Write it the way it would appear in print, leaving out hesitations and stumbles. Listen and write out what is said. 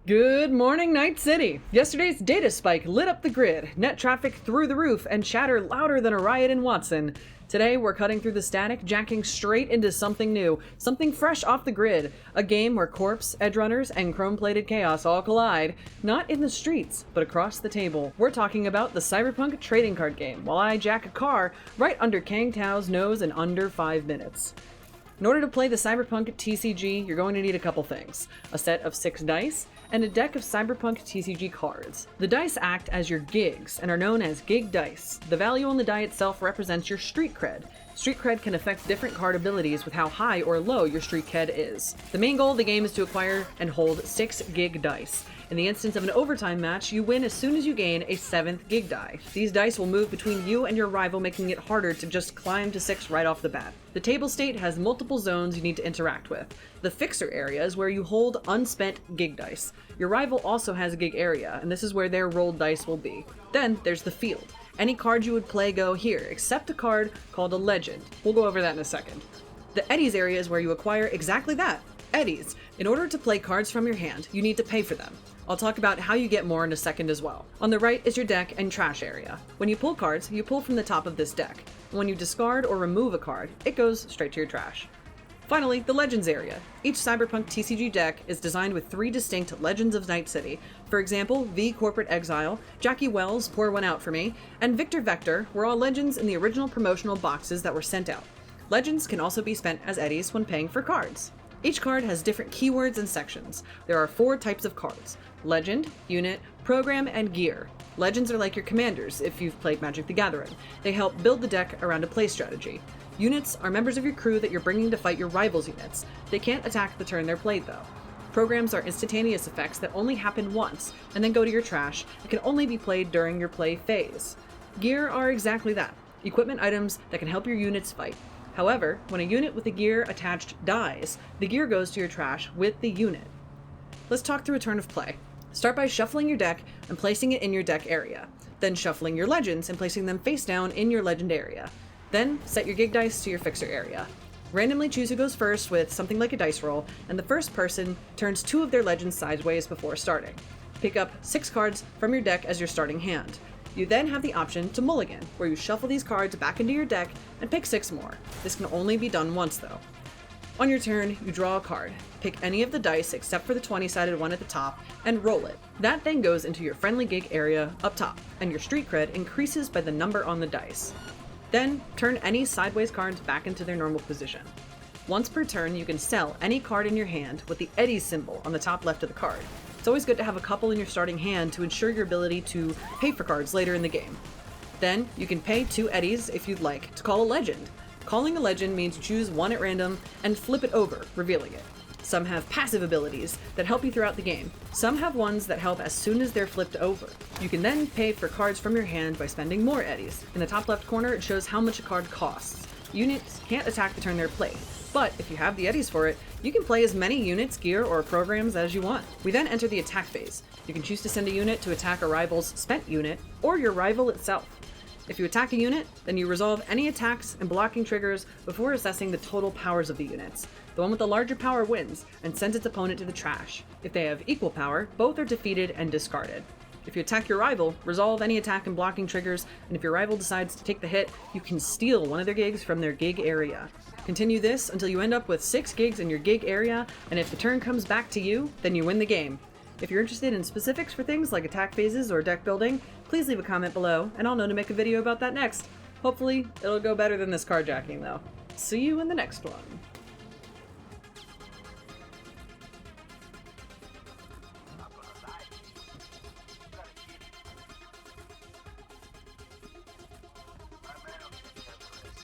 Good morning, Night City! Yesterday's data spike lit up the grid, net traffic through the roof, and chatter louder than a riot in Watson. Today, we're cutting through the static, jacking straight into something new, something fresh off the grid, a game where corpse, edgerunners, and chrome-plated chaos all collide, not in the streets, but across the table. We're talking about the Cyberpunk trading card game, while I jack a car right under Kang Tao's nose in under 5 minutes. In order to play the Cyberpunk TCG, you're going to need a couple things. A set of 6 dice, and a deck of Cyberpunk TCG cards. The dice act as your gigs, and are known as gig dice. The value on the die itself represents your street cred. Street cred can affect different card abilities with how high or low your street cred is. The main goal of the game is to acquire and hold 6 gig dice. In the instance of an overtime match, you win as soon as you gain a 7th gig die. These dice will move between you and your rival, making it harder to just climb to 6 right off the bat. The table state has multiple zones you need to interact with. The fixer area is where you hold unspent gig dice. Your rival also has a gig area, and this is where their rolled dice will be. Then there's the field. Any cards you would play go here, except a card called a legend. We'll go over that in a second. The eddies area is where you acquire exactly that, eddies. In order to play cards from your hand, you need to pay for them. I'll talk about how you get more in a second as well. On the right is your deck and trash area. When you pull cards, you pull from the top of this deck. When you discard or remove a card, it goes straight to your trash. Finally, the Legends area. Each Cyberpunk TCG deck is designed with 3 distinct Legends of Night City. For example, V Corporate Exile, Jackie Wells Pour One Out For Me, and Victor Vector were all Legends in the original promotional boxes that were sent out. Legends can also be spent as eddies when paying for cards. Each card has different keywords and sections. There are 4 types of cards: Legend, Unit, Program, and Gear. Legends are like your commanders if you've played Magic the Gathering. They help build the deck around a play strategy. Units are members of your crew that you're bringing to fight your rivals' units. They can't attack the turn they're played though. Programs are instantaneous effects that only happen once, and then go to your trash, and can only be played during your play phase. Gear are exactly that, equipment items that can help your units fight. However, when a unit with a gear attached dies, the gear goes to your trash with the unit. Let's talk through a turn of play. Start by shuffling your deck and placing it in your deck area. Then shuffling your legends and placing them face down in your legend area. Then set your gig dice to your fixer area. Randomly choose who goes first with something like a dice roll, and the first person turns 2 of their legends sideways before starting. Pick up 6 cards from your deck as your starting hand. You then have the option to mulligan, where you shuffle these cards back into your deck and pick 6 more. This can only be done once though. On your turn, you draw a card. Pick any of the dice except for the 20-sided one at the top and roll it. That then goes into your friendly gig area up top, and your street cred increases by the number on the dice. Then, turn any sideways cards back into their normal position. Once per turn, you can sell any card in your hand with the eddies symbol on the top left of the card. It's always good to have a couple in your starting hand to ensure your ability to pay for cards later in the game. Then, you can pay 2 eddies if you'd like to call a legend. Calling a legend means you choose one at random and flip it over, revealing it. Some have passive abilities that help you throughout the game. Some have ones that help as soon as they're flipped over. You can then pay for cards from your hand by spending more eddies. In the top left corner, it shows how much a card costs. Units can't attack the turn they're played, but if you have the eddies for it, you can play as many units, gear, or programs as you want. We then enter the attack phase. You can choose to send a unit to attack a rival's spent unit, or your rival itself. If you attack a unit, then you resolve any attacks and blocking triggers before assessing the total powers of the units. The one with the larger power wins and sends its opponent to the trash. If they have equal power, both are defeated and discarded. If you attack your rival, resolve any attack and blocking triggers, and if your rival decides to take the hit, you can steal one of their gigs from their gig area. Continue this until you end up with 6 gigs in your gig area, and if the turn comes back to you, then you win the game. If you're interested in specifics for things like attack phases or deck building, please leave a comment below, and I'll know to make a video about that next. Hopefully, it'll go better than this carjacking though. See you in the next one.